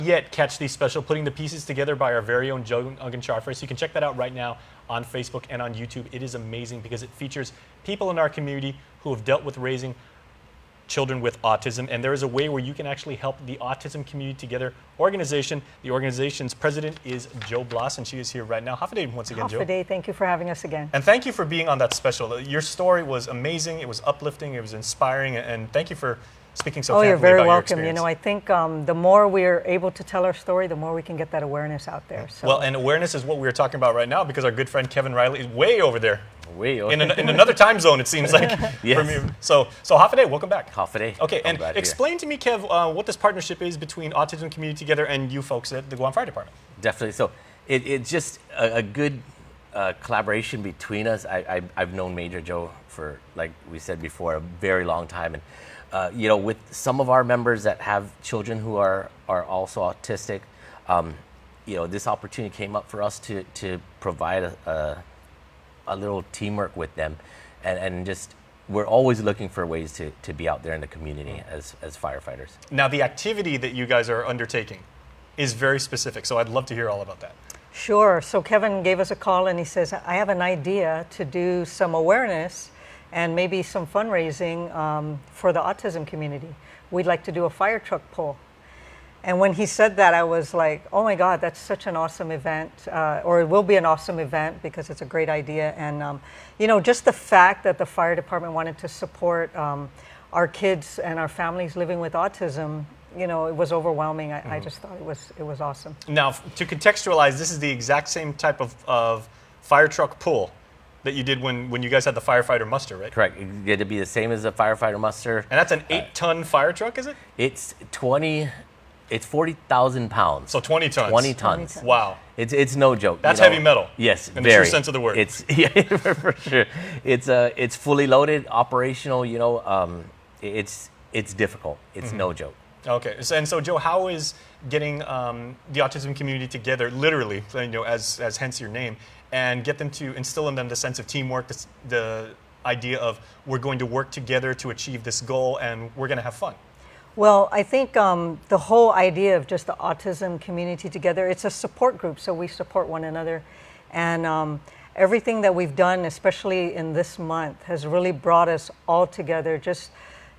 yet catch these special Putting the Pieces Together by our very own Joe Ungancharfer. So you can check that out right now on Facebook and on YouTube. It is amazing because it features people in our community who have dealt with raising children with autism, and there is a way where you can actually help the Autism Community Together organization. The organization's president is Joe Bloss, and she is here right now. Hafaday once again, Joe. Hafaday, thank you for having us again. And thank you for being on that special. Your story was amazing, it was uplifting, it was inspiring, and thank you for speaking so candidly you're very about your welcome. experience. You know, I think the more we're able to tell our story, the more we can get that awareness out there. So. Well, and awareness is what we're talking about right now because our good friend Kevin Riley is way over there. Way over. In another time zone, it seems like. Yes. From you. So Hafaday, welcome back. Hafaday. Okay, and explain to me, Kev, what this partnership is between Autism Community Together and you folks at the Guam Fire Department. Definitely. So it's just a good collaboration between us. I've known Major Joe for, like we said before, a very long time. And, you know, with some of our members that have children who are also autistic, you know, this opportunity came up for us to provide a little teamwork with them, and just we're always looking for ways to be out there in the community as firefighters. Now, the activity that you guys are undertaking is very specific, so I'd love to hear all about that. Sure. So Kevin gave us a call and he says, I have an idea to do some awareness and maybe some fundraising for the autism community. We'd like to do a fire truck pull. And when he said that, I was like, oh my God, that's such an awesome event, or it will be an awesome event because it's a great idea. And, you know, just the fact that the fire department wanted to support our kids and our families living with autism, you know, it was overwhelming. I just thought it was awesome. Now, to contextualize, this is the exact same type of fire truck pull that you did when you guys had the firefighter muster, right? Correct. It's going to be the same as the firefighter muster. And that's an 8-ton fire truck, is it? It's 40,000 pounds. So 20 tons. 20 tons. Wow. It's no joke. That's heavy metal. Yes, in very. the true sense of the word. It's for sure. It's fully loaded, operational. You know, it's difficult. It's no joke. Okay, so Joe, how is getting the autism community together, literally, you know, as hence your name, and get them to instill in them the sense of teamwork, the idea of we're going to work together to achieve this goal, and we're going to have fun? Well, I think the whole idea of just the Autism Community Together, it's a support group, so we support one another. And everything that we've done, especially in this month, has really brought us all together just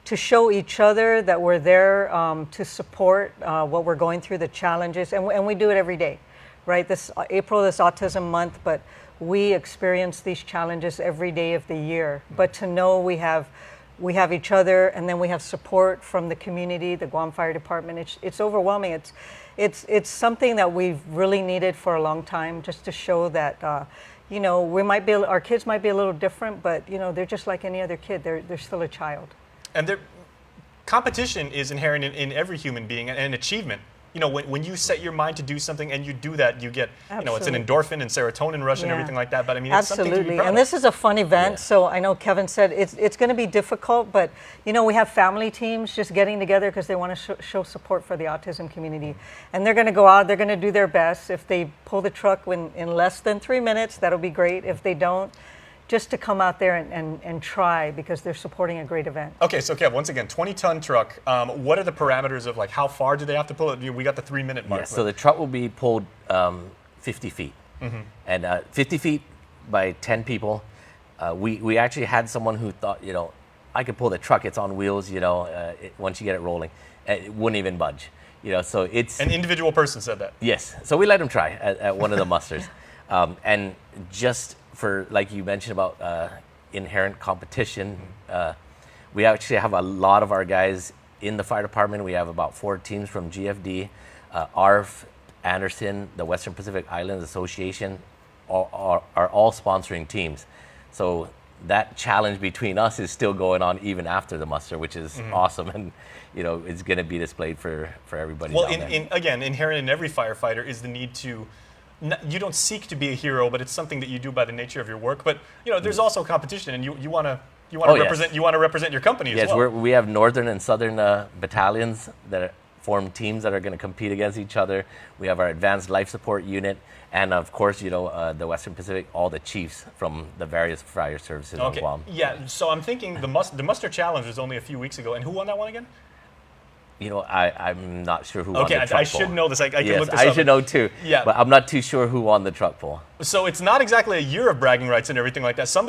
to show each other that we're there to support what we're going through, the challenges, and we do it every day, right? April is Autism Month, but we experience these challenges every day of the year. But to know we have each other, and then we have support from the community, the Guam Fire Department. It's overwhelming. It's something that we've really needed for a long time, just to show that you know, our kids might be a little different, but you know, they're just like any other kid. They're still a child. And competition is inherent in every human being, and achievement. You know, when you set your mind to do something and you do that, you get, you know, it's an endorphin and serotonin rush and everything like that. But I mean, it's something to be proud of. And this is a fun event. So I know Kevin said it's going to be difficult, but you know, we have family teams just getting together because they want to show support for the autism community. And they're going to go out, they're going to do their best. If they pull the truck in less than 3 minutes, that'll be great. If they don't, just to come out there and try, because they're supporting a great event. Okay, so Kev, once again, 20-ton truck. What are the parameters of, like, how far do they have to pull it? We got the 3-minute mark. Yes, so the truck will be pulled 50 feet. And 50 feet by 10 people. We actually had someone who thought, you know, I could pull the truck, it's on wheels, you know, once you get it rolling, it wouldn't even budge. You know, so it's... An individual person said that? Yes, so we let him try at one of the musters. And just for, like you mentioned about inherent competition, we actually have a lot of our guys in the fire department. We have about 4 teams from GFD, ARF, Anderson, the Western Pacific Islands Association are all sponsoring teams. So that challenge between us is still going on even after the muster, which is awesome, and you know, it's going to be displayed for everybody. Well, again, inherent in every firefighter is the need to. You don't seek to be a hero, but it's something that you do by the nature of your work. But you know, there's also competition, and you want to represent. Yes. You want to represent your company as well. Yes, we have northern and southern battalions that form teams that are going to compete against each other. We have our advanced life support unit, and of course, you know, the Western Pacific, all the chiefs from the various fire services on Guam. Yeah. So I'm thinking the muster challenge was only a few weeks ago, and who won that one again? You know, I'm not sure who won Okay, the truck I should pull. know this. I can Yes, look this up. I should know too. Yeah. But I'm not too sure who won the truck pull. So it's not exactly a year of bragging rights and everything like that. Some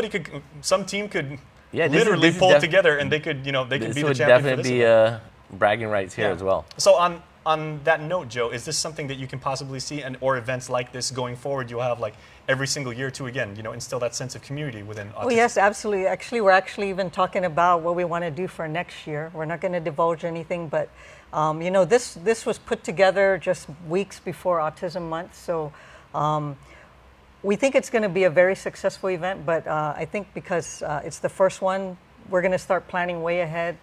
team could Yeah, literally this is pull together, and they could, they could This be the would champion for definitely this be event. bragging rights here Yeah. as well. So on that note, Joe, is this something that you can possibly see, or events like this going forward? You'll have like every single year to again, instill that sense of community within autism. Oh yes, absolutely. Actually, we're actually even talking about what we want to do for next year. We're not going to divulge anything, but this was put together just weeks before Autism Month, so we think it's going to be a very successful event. But I think because it's the first one, we're going to start planning way ahead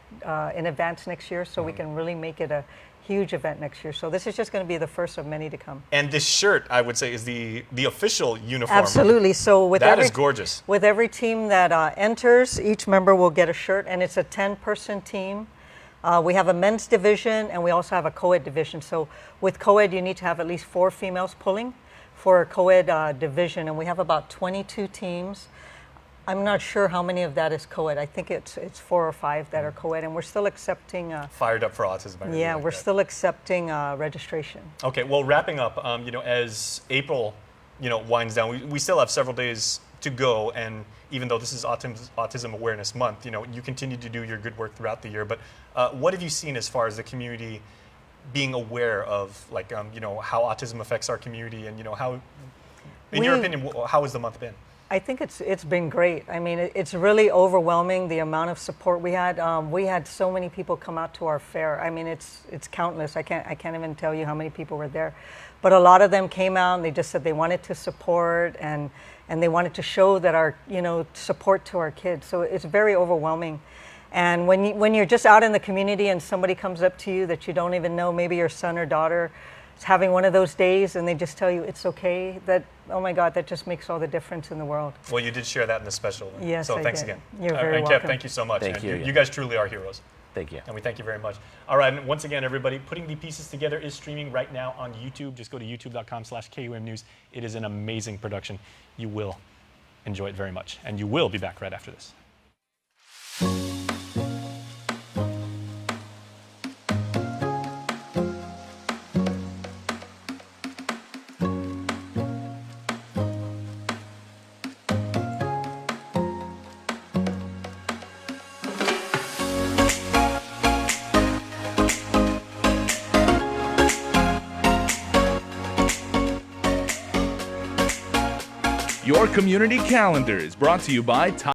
in advance next year, so we can really make it a huge event next year. So this is just going to be the first of many to come. And this shirt, I would say, is the official uniform. Absolutely. So with That is gorgeous. With every team that enters, each member will get a shirt, and it's a 10-person team. We have a men's division, and we also have a co-ed division. So with co-ed, you need to have at least 4 females pulling for a co-ed division, and we have about 22 teams. I'm not sure how many of that is co-ed. I think it's 4 or 5 that are co-ed, and we're still accepting. Fired up for autism. Yeah, we're still accepting registration. Okay, well, wrapping up, as April, winds down, we still have several days to go, and even though this is Autism Awareness Month, you continue to do your good work throughout the year. But what have you seen as far as the community being aware of, like, how autism affects our community, and how, in your opinion, how has the month been? I think it's been great. I mean, it's really overwhelming the amount of support we had. We had so many people come out to our fair. I mean, it's countless. I can't even tell you how many people were there, but a lot of them came out and they just said they wanted to support and they wanted to show that our support to our kids. So it's very overwhelming. And when you're just out in the community and somebody comes up to you that you don't even know, maybe your son or daughter is having one of those days, and they just tell you it's okay, that, oh my God, that just makes all the difference in the world. Well, you did share that in the special. Yes, so I thanks did. again. You're very and welcome. Kev, thank you so much. Thank you. You guys truly are heroes. Thank you. And we thank you very much. All right, and once again, everybody, Putting the Pieces Together is streaming right now on YouTube. Just go to youtube.com/KUM News. It is an amazing production. You will enjoy it very much. And you will be back right after this. Your community calendar is brought to you by